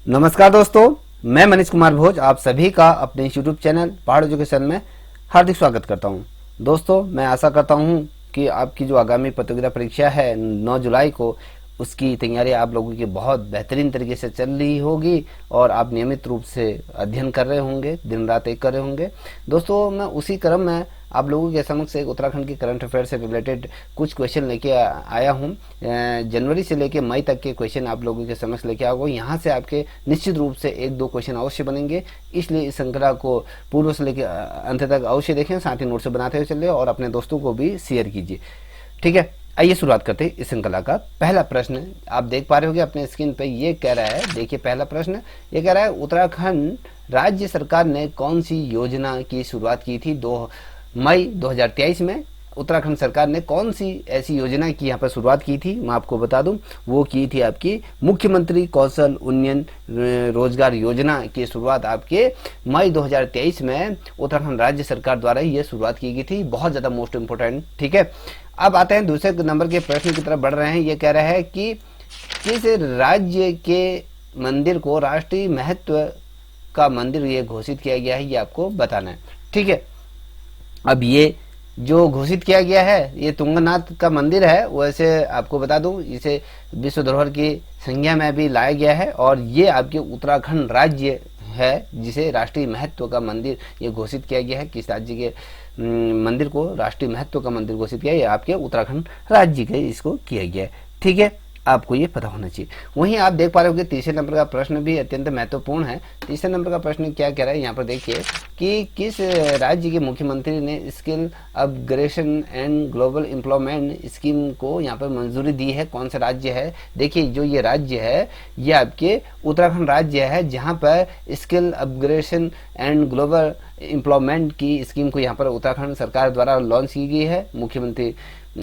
नमस्कार दोस्तों, मैं मनीष कुमार भोज आप सभी का अपने यूट्यूब चैनल पहाड़ एजुकेशन में हार्दिक स्वागत करता हूं। दोस्तों, मैं आशा करता हूं कि आपकी जो आगामी प्रतियोगिता परीक्षा है 9 जुलाई को, उसकी तैयारी आप लोगों की बहुत बेहतरीन तरीके से चल रही होगी और आप नियमित रूप से अध्ययन कर रहे होंगे, दिन रात एक कर रहे होंगे। दोस्तों, मैं उसी क्रम में आप लोगों के समक्ष एक उत्तराखंड की करंट अफेयर से रिलेटेड कुछ क्वेश्चन लेके आया हूँ। जनवरी से लेके मई तक के क्वेश्चन आप लोगों के समक्ष लेके आऊँगा। यहाँ से आपके निश्चित रूप से एक दो क्वेश्चन अवश्य बनेंगे, इसलिए इस श्रृंखला को पूर्व से लेकर अंत तक अवश्य देखें, साथ ही नोट्स बनाते हुए चलिए और अपने दोस्तों को भी शेयर कीजिए। ठीक है, आइए शुरुआत करते हैं इस श्रृंखला का। पहला प्रश्न आप देख पा रहे होंगे अपने स्क्रीन पे, ये कह रहा है, देखिए पहला प्रश्न ये कह रहा है, उत्तराखंड राज्य सरकार ने कौन सी योजना की शुरुआत की थी 2 मई 2023 में। उत्तराखंड सरकार ने कौन सी ऐसी योजना की यहाँ पर शुरुआत की थी, मैं आपको बता दूं, वो की थी आपकी मुख्यमंत्री कौशल उन्नयन रोजगार योजना की शुरुआत आपके मई 2023 में उत्तराखंड राज्य सरकार द्वारा ये शुरुआत की गई थी। बहुत ज़्यादा मोस्ट इम्पोर्टेंट। ठीक है, अब आते हैं दूसरे नंबर के प्रश्न की तरफ बढ़ रहे हैं। ये कह रहा है कि किस राज्य के मंदिर को राष्ट्रीय महत्व का मंदिर ये घोषित किया गया है, ये आपको बताना है। ठीक है, अब ये जो घोषित किया गया है ये तुंगनाथ का मंदिर है। वैसे आपको बता दूं, इसे विश्व धरोहर की संज्ञा में भी लाया गया है और ये आपके उत्तराखंड राज्य है जिसे राष्ट्रीय महत्व का मंदिर ये घोषित किया गया है। किस राज्य के मंदिर को राष्ट्रीय महत्व का मंदिर घोषित किया है, ये आपके उत्तराखंड राज्य के इसको किया गया है। ठीक है, आपको ये पता होना चाहिए। वहीं आप देख पा रहे हो कि तीसरे नंबर का प्रश्न भी अत्यंत महत्वपूर्ण है। तीसरे नंबर का प्रश्न क्या कह रहा है, यहाँ पर देखिए कि किस राज्य के मुख्यमंत्री ने skill upgradation and global employment scheme को यहाँ पर मंजूरी दी है। कौन सा राज्य है? देखिए, जो ये राज्य है ये आपके उत्तराखंड राज्य है, जहाँ पर skill upgradation and global employment की स्कीम को यहाँ पर उत्तराखंड सरकार द्वारा लॉन्च की गई है। मुख्यमंत्री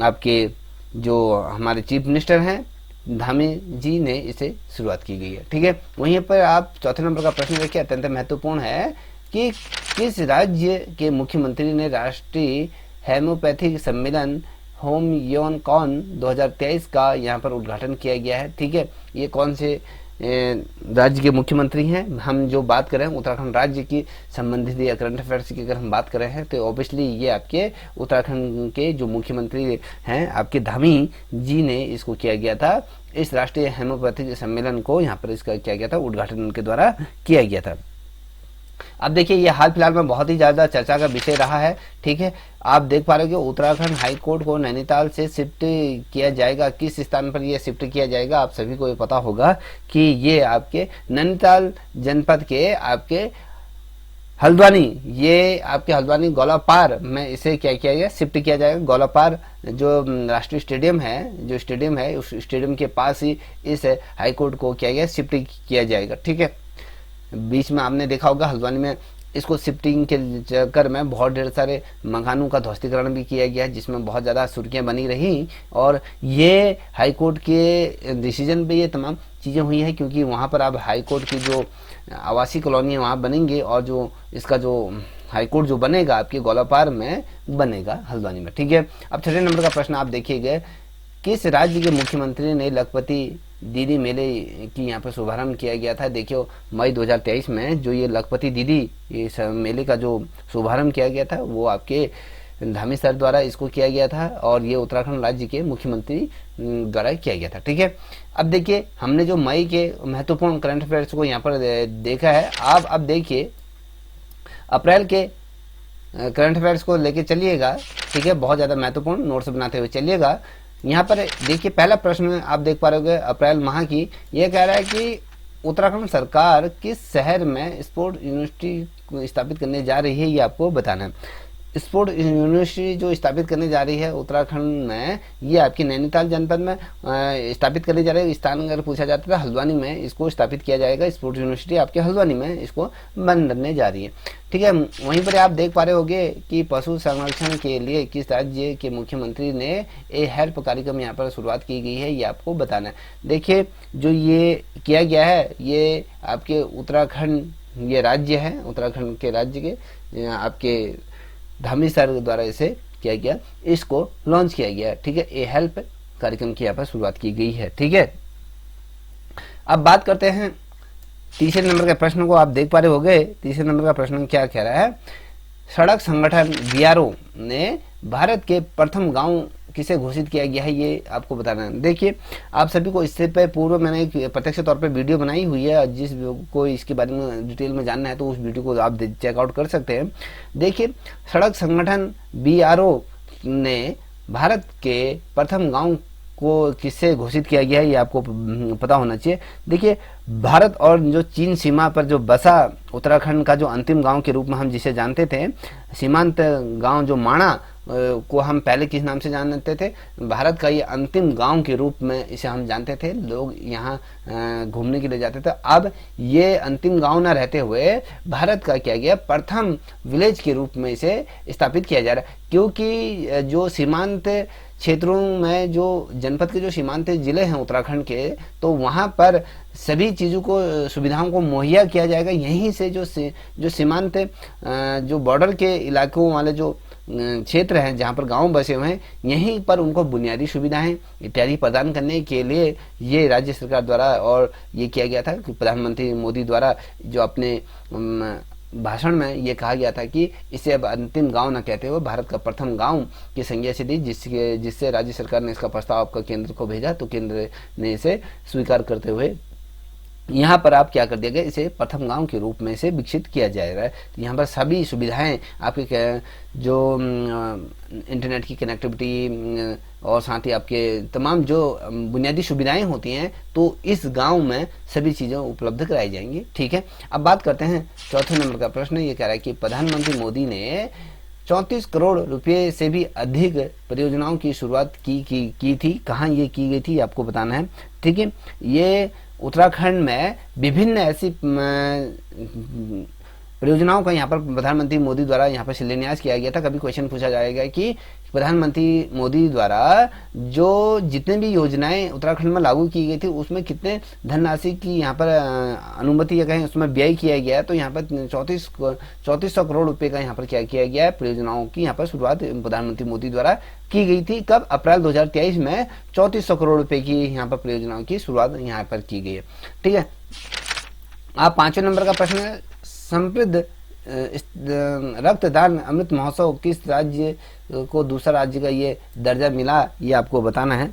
आपके जो हमारे चीफ मिनिस्टर हैं धामी जी ने इसे शुरुआत की गई है। ठीक है, वहीं पर आप चौथे नंबर का प्रश्न देखिए, अत्यंत महत्वपूर्ण है कि किस राज्य के मुख्यमंत्री ने राष्ट्रीय हेम्योपैथिक सम्मेलन होम्योनकॉन 2023 का यहाँ पर उद्घाटन किया गया है। ठीक है, ये कौन से राज्य के मुख्यमंत्री हैं? हम जो बात कर रहे हैं उत्तराखंड राज्य की संबंधित या करंट अफेयर्स की अगर हम बात कर रहे हैं तो ऑब्वियसली ये आपके उत्तराखंड के जो मुख्यमंत्री हैं आपके धामी जी ने इसको किया गया था। इस राष्ट्रीय हेम्योपैथिक सम्मेलन को यहाँ पर इसका किया गया था, उद्घाटन उनके द्वारा किया गया था। अब देखिए, ये हाल फिलहाल में बहुत ही ज़्यादा चर्चा का विषय रहा है। ठीक है, आप देख पा रहे हो कि उत्तराखंड हाई कोर्ट को नैनीताल से शिफ्ट किया जाएगा। किस स्थान पर ये शिफ्ट किया जाएगा, आप सभी को ये पता होगा कि ये आपके नैनीताल जनपद के आपके हल्द्वानी, ये आपके हल्द्वानी गौलापार में इसे क्या किया गया, शिफ्ट किया जाएगा। गौलापार जो राष्ट्रीय स्टेडियम है, जो स्टेडियम है, उस स्टेडियम के पास ही इस हाई कोर्ट को किया गया, शिफ्ट किया जाएगा। ठीक है, बीच में आपने देखा होगा हल्द्वानी में इसको शिफ्टिंग के चक्कर में बहुत ढेर सारे मकानों का ध्वस्तीकरण भी किया गया है, जिसमें बहुत ज़्यादा सुर्खियाँ बनी रही और ये हाई कोर्ट के डिसीजन पे ये तमाम चीज़ें हुई हैं, क्योंकि वहाँ पर अब हाई कोर्ट की जो आवासीय कॉलोनी है वहाँ बनेंगे और जो इसका जो हाई कोर्ट जो बनेगा आपके गौलापार में बनेगा हल्द्वानी में। ठीक है, अब छठे नंबर का प्रश्न आप देखिएगा, किस राज्य के मुख्यमंत्री ने लखपति दीदी मेले की यहाँ पर शुभारंभ किया गया था। देखियो, मई 2023 में जो ये लखपति दीदी ये मेले का जो शुभारंभ किया गया था वो आपके धामी सर द्वारा इसको किया गया था और ये उत्तराखंड राज्य के मुख्यमंत्री द्वारा किया गया था। ठीक है, अब देखिए, हमने जो मई के महत्वपूर्ण करंट अफेयर्स को यहाँ पर देखा है। आप अब देखिए अप्रैल के करंट अफेयर्स को लेके चलिएगा। ठीक है, बहुत ज़्यादा महत्वपूर्ण नोट्स बनाते हुए चलिएगा। यहाँ पर देखिए, पहला प्रश्न आप देख पा रहे होंगे अप्रैल माह की, ये कह रहा है कि उत्तराखंड सरकार किस शहर में स्पोर्ट यूनिवर्सिटी स्थापित करने जा रही है, ये आपको बताना है। स्पोर्ट यूनिवर्सिटी जो स्थापित करने जा रही है उत्तराखंड में, ये आपकी नैनीताल जनपद में स्थापित करने जा रही है। स्थान अगर पूछा जाता है हल्द्वानी में इसको स्थापित किया जाएगा। स्पोर्ट यूनिवर्सिटी आपके हल्द्वानी में इसको बनने जा रही है। ठीक है, वहीं पर आप देख पा रहे होंगे कि पशु संरक्षण के लिए किस राज्य के मुख्यमंत्री ने ए हेल्प कार्यक्रम यहाँ पर शुरुआत की गई है, ये आपको बताना है। देखिए, जो ये किया गया है ये आपके उत्तराखंड ये राज्य है, उत्तराखंड के राज्य के आपके धामी सर द्वारा इसे किया गया, इसको लॉन्च किया गया। ठीक है, ए हेल्प कार्यक्रम की यहाँ पर शुरुआत की गई है। ठीक है, अब बात करते हैं तीसरे नंबर के प्रश्न को आप देख पा रहे होंगे। तीसरे नंबर का प्रश्न क्या कह रहा है, सड़क संगठन बीआरओ ने भारत के प्रथम गांव किसे घोषित किया गया है, ये आपको बताना है। देखिए, आप सभी को इससे पूर्व मैंने एक प्रत्यक्ष तौर पे वीडियो बनाई हुई है, जिस को इसके बारे में डिटेल में जानना है तो उस वीडियो को आप चेकआउट कर सकते हैं। देखिए, सड़क संगठन बीआरओ ने भारत के प्रथम गांव को किससे घोषित किया गया है, ये आपको पता होना चाहिए। देखिए, भारत और जो चीन सीमा पर जो बसा उत्तराखंड का जो अंतिम गांव के रूप में हम जिसे जानते थे, सीमांत गांव जो माणा को हम पहले किस नाम से जानते थे, भारत का ये अंतिम गांव के रूप में इसे हम जानते थे। लोग यहाँ घूमने के लिए जाते थे। अब ये अंतिम गांव न रहते हुए भारत का क्या गया, प्रथम विलेज के रूप में इसे स्थापित किया जा रहा है, क्योंकि जो सीमांत क्षेत्रों में जो जनपद के जो सीमांत जिले हैं उत्तराखंड के, तो वहाँ पर सभी चीज़ों को सुविधाओं को मुहैया किया जाएगा। यहीं से जो सीमांत जो बॉर्डर के इलाकों वाले जो क्षेत्र हैं जहाँ पर गांव बसे हुए हैं, यहीं पर उनको बुनियादी सुविधाएं इत्यादि प्रदान करने के लिए ये राज्य सरकार द्वारा और ये किया गया था कि प्रधानमंत्री मोदी द्वारा जो अपने भाषण में ये कहा गया था कि इसे अब अंतिम गांव न कहते हुए भारत का प्रथम गांव की संज्ञा से दी, जिससे राज्य सरकार ने इसका प्रस्ताव आपका केंद्र को भेजा, तो केंद्र ने इसे स्वीकार करते हुए यहाँ पर आप क्या कर दिया गया, इसे प्रथम गांव के रूप में इसे विकसित किया जा रहा है। तो यहाँ पर सभी सुविधाएं आपके जो इंटरनेट की कनेक्टिविटी और साथ ही आपके तमाम जो बुनियादी सुविधाएं होती हैं, तो इस गांव में सभी चीज़ें उपलब्ध कराई जाएंगी। ठीक है, अब बात करते हैं चौथे नंबर का प्रश्न। ये कह रहा है कि प्रधानमंत्री मोदी ने 34 करोड़ रुपए से भी अधिक परियोजनाओं की शुरुआत की थी। कहाँ ये की गई थी, आपको बताना है। ठीक है, ये उत्तराखंड में विभिन्न ऐसी परियोजनाओं का यहाँ पर प्रधानमंत्री मोदी द्वारा यहाँ पर शिलान्यास किया गया था। कभी क्वेश्चन पूछा जाएगा कि प्रधानमंत्री मोदी द्वारा जो जितने भी योजनाएं उत्तराखंड में लागू की गई थी उसमें कितने धनराशि की यहाँ पर अनुमति या कहें उसमें व्यय किया गया है, तो यहाँ पर 3400 करोड़ रुपए का यहाँ पर क्या किया गया है, परियोजनाओं की यहाँ पर शुरुआत प्रधानमंत्री मोदी द्वारा की गई थी। कब? अप्रैल 2023 में 3400 करोड़ रुपए की यहाँ पर परियोजनाओं की शुरुआत यहाँ पर की गई है। ठीक है, आप पांचवें नंबर का प्रश्न है, समृद्ध रक्तदान अमृत महोत्सव किस राज्य को दूसरा राज्य का ये दर्जा मिला, ये आपको बताना है।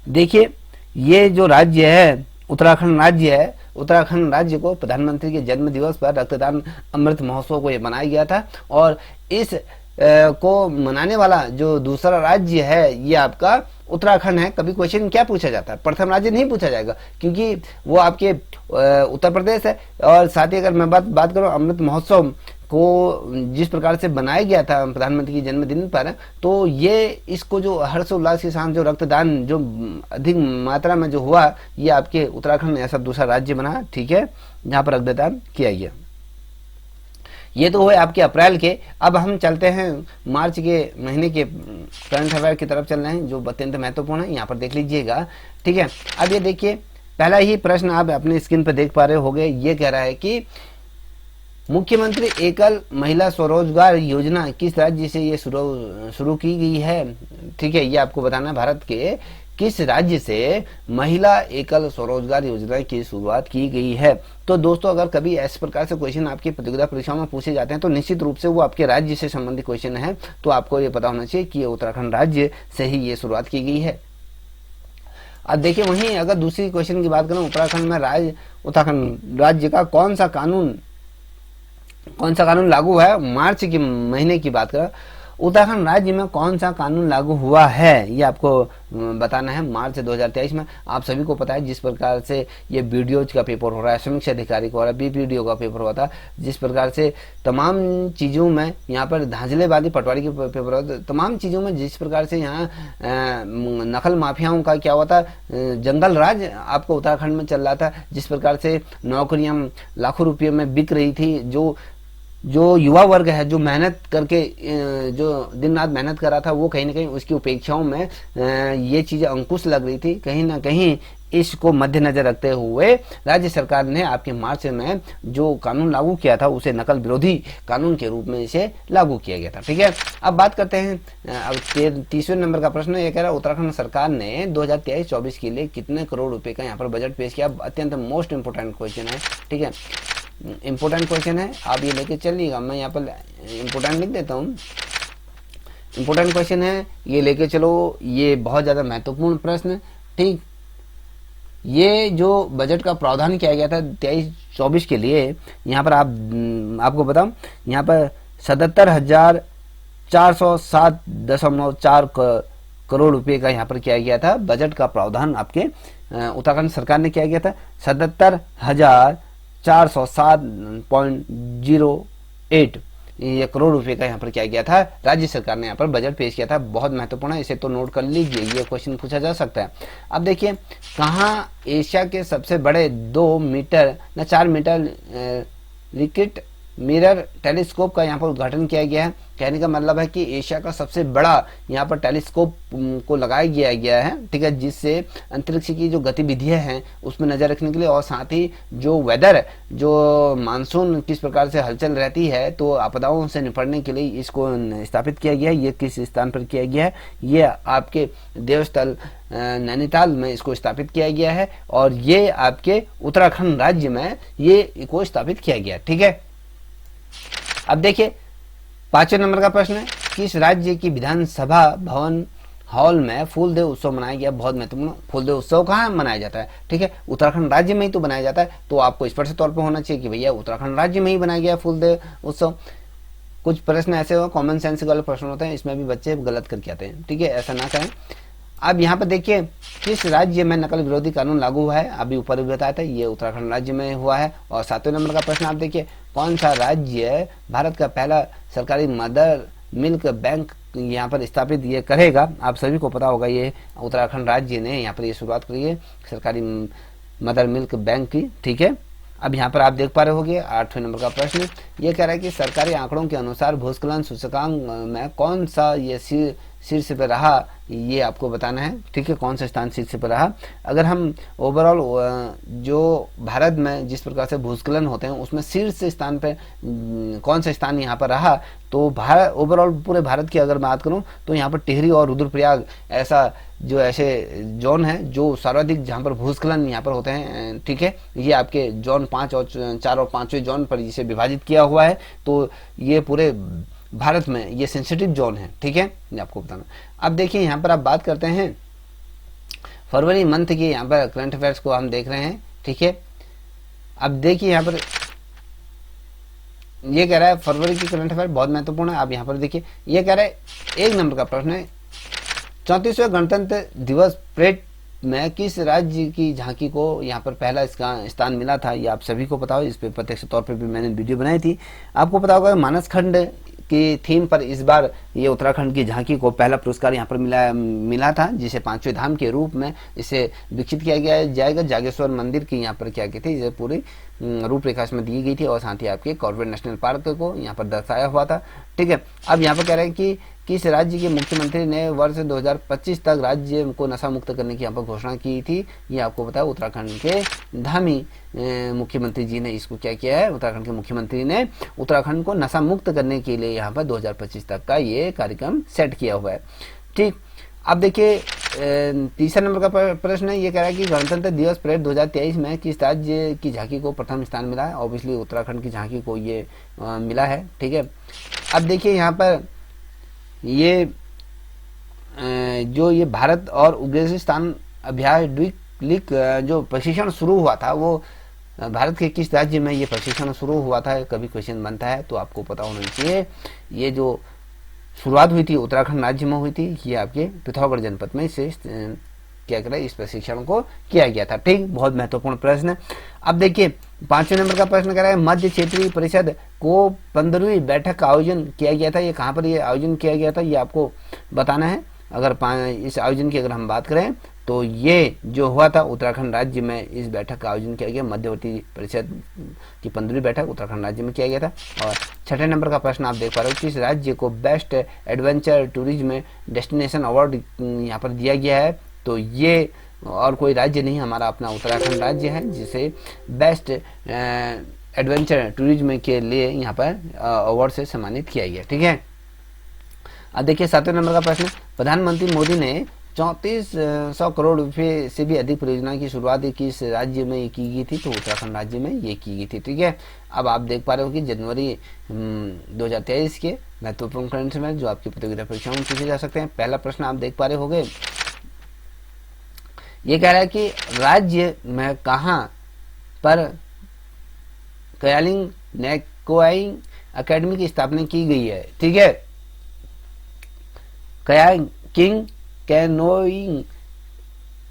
देखिए, ये जो राज्य है उत्तराखंड राज्य है, उत्तराखंड राज्य को प्रधानमंत्री के जन्म दिवस पर रक्तदान अमृत महोत्सव को ये बनाया गया था, और इस को मनाने वाला जो दूसरा राज्य है ये आपका उत्तराखंड है। कभी क्वेश्चन क्या पूछा जाता है, प्रथम राज्य नहीं पूछा जाएगा क्योंकि वो आपके उत्तर प्रदेश है। और साथ ही अगर मैं बात करूं अमृत महोत्सव को जिस प्रकार से बनाया गया था प्रधानमंत्री के जन्मदिन पर, तो ये इसको जो हर्षोल्लास के साथ जो रक्तदान जो अधिक मात्रा में जो हुआ, ये आपके उत्तराखंड में ऐसा दूसरा राज्य बना। ठीक है, जहाँ पर रक्तदान किया गया। ये तो हुए आपके अप्रैल के। अब हम चलते हैं मार्च के महीने के करंट अफेयर की तरफ चल रहे हैं, जो अत्यंत महत्वपूर्ण है, यहाँ पर देख लीजिएगा। ठीक है, अब ये देखिए, पहला ही प्रश्न आप अपने स्क्रीन पर देख पा रहे होंगे। ये कह रहा है कि मुख्यमंत्री एकल महिला स्वरोजगार योजना किस राज्य से ये शुरू की गई है। ठीक है, ये आपको बताना है, भारत के किस राज्य से महिला एकल स्वरोजगार योजना की शुरुआत की गई है। तो दोस्तों, अगर कभी इस प्रकार से क्वेश्चन आपकी प्रतियोगिता परीक्षाओं में पूछे जाते हैं तो निश्चित रूप से वो आपके राज्य से संबंधित क्वेश्चन है, तो आपको ये पता होना चाहिए कि ये उत्तराखंड राज्य से ही ये शुरुआत की गई है। अब देखिए, वहीं अगर दूसरी क्वेश्चन की बात करें, उत्तराखंड उत्तराखंड राज्य का कौन सा कानून लागू है। मार्च के महीने की बात करें, उत्तराखंड राज्य में कौन सा कानून लागू हुआ है, ये आपको बताना है। मार्च 2023 में आप सभी को पता है जिस प्रकार से ये बीडीओ का पेपर हो रहा है, समीक्षा अधिकारी का हो रहा है, बीपीडीओ का पेपर हुआ था, जिस प्रकार से तमाम चीज़ों में यहाँ पर धांधलेबाजी पटवारी के पेपर होता है, तमाम चीज़ों में जिस प्रकार से यहाँ नकल माफियाओं का क्या हुआ था, जंगल राज आपको उत्तराखंड में चल रहा था, जिस प्रकार से नौकरियाँ लाखों रुपये में बिक रही थी। जो युवा वर्ग है, जो मेहनत करके जो दिन रात मेहनत कर रहा था, वो कहीं ना कहीं उसकी उपेक्षाओं में ये चीज़ें अंकुश लग रही थी। कहीं ना कहीं इसको मद्देनजर रखते हुए राज्य सरकार ने आपके मार्च में जो कानून लागू किया था उसे नकल विरोधी कानून के रूप में इसे लागू किया गया था। ठीक है, अब बात करते हैं अब 30वें नंबर का प्रश्न ये कह रहा है उत्तराखंड सरकार ने 2023-24 के लिए कितने करोड़ रुपए का यहाँ पर बजट पेश किया। अत्यंत मोस्ट इंपोर्टेंट क्वेश्चन है। ठीक है, इंपोर्टेंट क्वेश्चन है, आप ये लेके चलिएगा। मैं यहाँ पर इंपोर्टेंट लिख देता हूँ। इंपोर्टेंट क्वेश्चन है, ये लेके चलो, ये बहुत ज़्यादा महत्वपूर्ण प्रश्न। ठीक, ये जो बजट का प्रावधान किया गया था 23-24 के लिए, यहाँ पर आपको बताऊं, यहाँ पर 77,407.4 करोड़ रुपए का यहाँ पर किया गया था बजट का प्रावधान। आपके उत्तराखंड सरकार ने किया गया था 77,407.08 ये करोड़ रुपए का यहाँ पर किया गया था। राज्य सरकार ने यहाँ पर बजट पेश किया था। बहुत महत्वपूर्ण है, इसे तो नोट कर लीजिए, ये क्वेश्चन पूछा जा सकता है। अब देखिए, कहाँ एशिया के सबसे बड़े 2 मीटर न 4 मीटर लिक्विड मिरर टेलीस्कोप का यहाँ पर उद्घाटन किया गया है। कहने का मतलब है कि एशिया का सबसे बड़ा यहाँ पर टेलीस्कोप को लगाया गया है। ठीक है, जिससे अंतरिक्ष की जो गतिविधियां हैं उसमें नजर रखने के लिए, और साथ ही जो वेदर, जो मानसून किस प्रकार से हलचल रहती है, तो आपदाओं से निपटने के लिए इसको स्थापित किया गया है। ये किस स्थान पर किया गया है? ये आपके देवस्थल नैनीताल में इसको स्थापित किया गया है, और ये आपके उत्तराखंड राज्य में ये को स्थापित किया गया। ठीक है, अब देखिए 5वें नंबर का प्रश्न है, किस राज्य की विधानसभा भवन हॉल में फूलदेव उत्सव मनाया गया। बहुत महत्वपूर्ण, फूलदेव उत्सव कहाँ मनाया जाता है? ठीक है, उत्तराखंड राज्य में ही तो बनाया जाता है, तो आपको स्पष्ट तौर पर होना चाहिए कि भैया उत्तराखंड राज्य में ही बनाया गया फूलदेव उत्सव। कुछ प्रश्न ऐसे हो कॉमन सेंस वाले प्रश्न होते हैं, इसमें भी बच्चे गलत करके आते हैं। ठीक है, ऐसा ना करें। अब यहाँ पर देखिए, किस राज्य में नकल विरोधी कानून लागू हुआ है? अभी ऊपर भी बताया था, ये उत्तराखंड राज्य में हुआ है। और 7वें नंबर का प्रश्न आप देखिए, कौन सा राज्य भारत का पहला सरकारी मदर मिल्क बैंक यहाँ पर स्थापित ये करेगा? आप सभी को पता होगा, ये उत्तराखंड राज्य ने यहाँ पर ये शुरुआत करी है सरकारी मदर मिल्क बैंक की। ठीक है, अब यहाँ पर आप देख पा रहे होंगे 8वें नंबर का प्रश्न ये कह रहा है कि सरकारी आंकड़ों के अनुसार भूस्खलन सूचकांक में कौन सा ये शीर्ष पे रहा, ये आपको बताना है। ठीक है, कौन सा स्थान शीर्ष पे रहा। अगर हम ओवरऑल जो भारत में जिस प्रकार से भूस्खलन होते हैं उसमें शीर्ष स्थान पे कौन सा स्थान यहाँ पर रहा, तो भारत ओवरऑल पूरे भारत की अगर बात करूँ तो यहाँ पर टिहरी और रुद्रप्रयाग ऐसे जोन है जो सर्वाधिक जहाँ पर भूस्खलन यहाँ पर होते हैं। ठीक है, ये आपके जोन 5 और 4 और 5वें जोन पर इसे विभाजित किया हुआ है, तो ये पूरे भारत में ये सेंसिटिव जोन है। ठीक है, ये आपको बताना। अब देखिए यहाँ पर आप बात करते हैं फरवरी मंथ की, यहाँ पर करंट अफेयर्स को हम देख रहे हैं। ठीक है, अब देखिए यहाँ पर ये कह रहा है फरवरी की करंट अफेयर बहुत महत्वपूर्ण है। आप यहाँ पर देखिए, ये कह रहा है 1 नंबर का प्रश्न है, 34वें गणतंत्र दिवस परेड में किस राज्य की झांकी को यहाँ पर पहला इसका स्थान मिला था? ये आप सभी को पता हो, इस पर प्रत्यक्ष तौर पे भी मैंने वीडियो बनाई थी। आपको पता होगा मानस खंड की थीम पर इस बार ये उत्तराखंड की झांकी को पहला पुरस्कार यहाँ पर मिला था, जिसे 5वें धाम के रूप में इसे विकसित किया जाएगा। जागेश्वर मंदिर की यहाँ पर क्या की थी, इसे पूरी रूपरेखा इसमें दी गई थी, और साथ ही आपके कॉर्बेट नेशनल पार्क को यहाँ पर दर्शाया हुआ था। ठीक है, अब यहाँ पर कह रहे हैं कि किस राज्य के मुख्यमंत्री ने वर्ष 2025 तक राज्य को नशा मुक्त करने की यहाँ पर घोषणा की थी? ये आपको पता है उत्तराखंड के धामी मुख्यमंत्री जी ने इसको क्या किया है। उत्तराखंड के मुख्यमंत्री ने उत्तराखंड को नशा मुक्त करने के लिए यहाँ पर 2025 तक का ये कार्यक्रम सेट किया हुआ है। ठीक, अब देखिए 3 नंबर का प्रश्न है, ये कह रहा है कि गणतंत्र दिवस परेड 2023 में किस राज्य की झांकी को प्रथम स्थान मिला है? ऑब्वियसली उत्तराखंड की झांकी को ये मिला है। ठीक है, अब देखिए यहाँ पर ये जो ये भारत और उज्बेकिस्तान अभ्यास द्वीप जो प्रशिक्षण शुरू हुआ था, वो भारत के किस राज्य में ये प्रशिक्षण शुरू हुआ था? कभी क्वेश्चन बनता है तो आपको पता होना चाहिए। ये जो शुरुआत हुई थी उत्तराखंड राज्य में हुई थी, ये आपके पिथौरागढ़ जनपद में इसे क्या करें इस प्रशिक्षण को किया गया था। ठीक, बहुत महत्वपूर्ण प्रश्न है। अब देखिए 5वें नंबर का प्रश्न कह रहा है मध्य क्षेत्रीय परिषद को 15वीं बैठक का आयोजन किया गया था। ये कहाँ पर ये आयोजन किया गया था, ये आपको बताना है। अगर इस आयोजन की अगर हम बात करें तो ये जो हुआ था उत्तराखंड राज्य में इस बैठक का आयोजन किया गया। मध्यवर्ती परिषद की 15वीं बैठक उत्तराखंड राज्य में किया गया था। और 6वें नंबर का प्रश्न आप देख पा रहे हो, किस राज्य को best adventure tourism destination award यहाँ पर दिया गया है? तो ये और कोई राज्य नहीं, हमारा अपना उत्तराखंड राज्य है, जिसे बेस्ट एडवेंचर टूरिज्म के लिए यहाँ पर अवार्ड से सम्मानित किया गया। ठीक है, अब देखिए 7वें नंबर का प्रश्न, प्रधानमंत्री मोदी ने 3400 करोड़ रुपए से भी अधिक परियोजना की शुरुआत किस राज्य में की गई थी? तो उत्तराखंड राज्य में ये की गई थी। ठीक है, अब आप देख पा रहे हो कि जनवरी 2023 के महत्वपूर्ण करंट अफेयर जो आपकी प्रतियोगिता परीक्षाओं में पूछे जा सकते हैं। पहला प्रश्न आप देख पा रहे होंगे, ये कह रहा है कि राज्य में कहाँ पर कयालिंग नेकोइंग अकेडमी की स्थापना की गई है? ठीक है, कयाकिंग कैनोइंग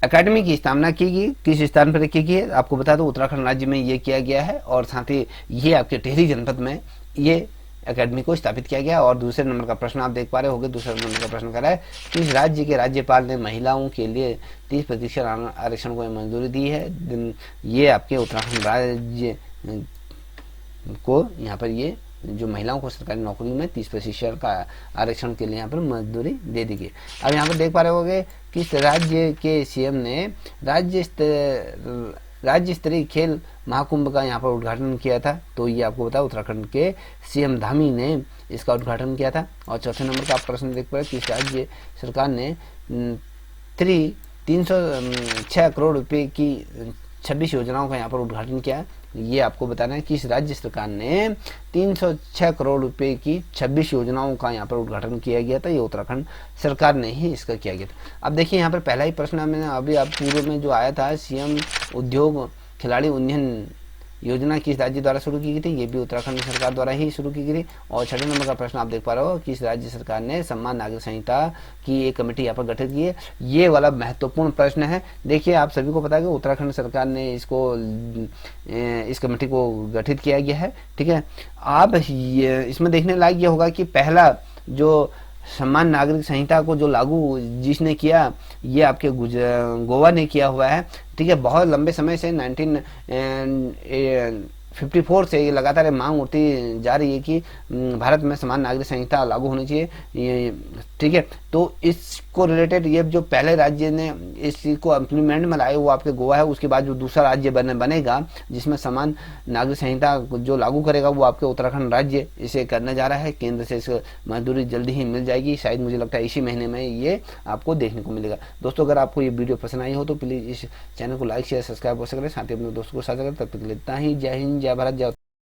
अकेडमी की स्थापना की गई, किस स्थान पर की गई है? आपको बता दो उत्तराखंड राज्य में ये किया गया है, और साथ ही ये आपके टिहरी जनपद में ये अकेडमी को स्थापित किया गया। और दूसरे नंबर का प्रश्न आप देख पा रहे होंगे, दूसरे नंबर का प्रश्न कर रहा है कि इस राज्य के राज्यपाल ने महिलाओं के लिए 30% आरक्षण को मंजूरी दी है। ये आपके उत्तराखंड राज्य को यहाँ पर ये जो महिलाओं को सरकारी नौकरी में 30% का आरक्षण के लिए यहाँ पर मंजूरी दे दी गई। अब यहाँ पर देख पा रहे होंगे कि राज्य के सीएम ने राज्य स्तरीय खेल महाकुंभ का यहाँ पर उद्घाटन किया था। तो ये आपको बता उत्तराखंड के सीएम धामी ने इसका उद्घाटन किया था। और चौथे नंबर का आप प्रश्न देख पा रहे कि राज्य सरकार ने 306 करोड़ रुपए की 26 योजनाओं का यहाँ पर उद्घाटन किया। ये आपको बताना है कि इस राज्य सरकार ने 306 करोड़ रुपए की 26 योजनाओं का यहाँ पर उद्घाटन किया गया था। ये उत्तराखंड सरकार ने ही इसका किया गया था। अब देखिए यहाँ पर पहला ही प्रश्न मैंने अभी आप पूर्व में जो आया था, सीएम उद्योग खिलाड़ी उन्नयन योजना किस राज्य द्वारा शुरू की गई थी? ये भी उत्तराखंड सरकार द्वारा ही शुरू की गई थी। और छठे नंबर का प्रश्न आप देख पा रहे हो कि इस राज्य सरकार ने सम्मान नागरिक संहिता की एक कमेटी यहाँ पर गठित की है। ये वाला महत्वपूर्ण प्रश्न है। देखिए आप सभी को पता है कि उत्तराखंड सरकार ने इस कमेटी को गठित किया गया है। ठीक है, आप इसमें देखने लायक ये होगा कि पहला जो सम्मान नागरिक संहिता को जो लागू जिसने किया, ये आपके गोवा ने किया हुआ है। ठीक है, बहुत लंबे समय से 1954 से ये लगातार मांग उठती जा रही है कि भारत में समान नागरिक संहिता लागू होनी चाहिए। ठीक है, तो इसको रिलेटेड ये जो पहले राज्य ने इसको इम्प्लीमेंट में लाए वो आपके गोवा है। उसके बाद जो दूसरा राज्य बनेगा जिसमें समान नागरिक संहिता जो लागू करेगा वो आपके उत्तराखंड राज्य इसे करने जा रहा है। केंद्र से इसको मंजूरी जल्दी ही मिल जाएगी, शायद मुझे लगता है इसी महीने में ये आपको देखने को मिलेगा। दोस्तों अगर आपको ये वीडियो पसंद आई हो तो प्लीज़ इस चैनल को लाइक शेयर सब्सक्राइब हो सकते हैं, साथ ही अपने दोस्तों को साझा करें। तब तक लेता ही, जय हिंद, जय भारत, जय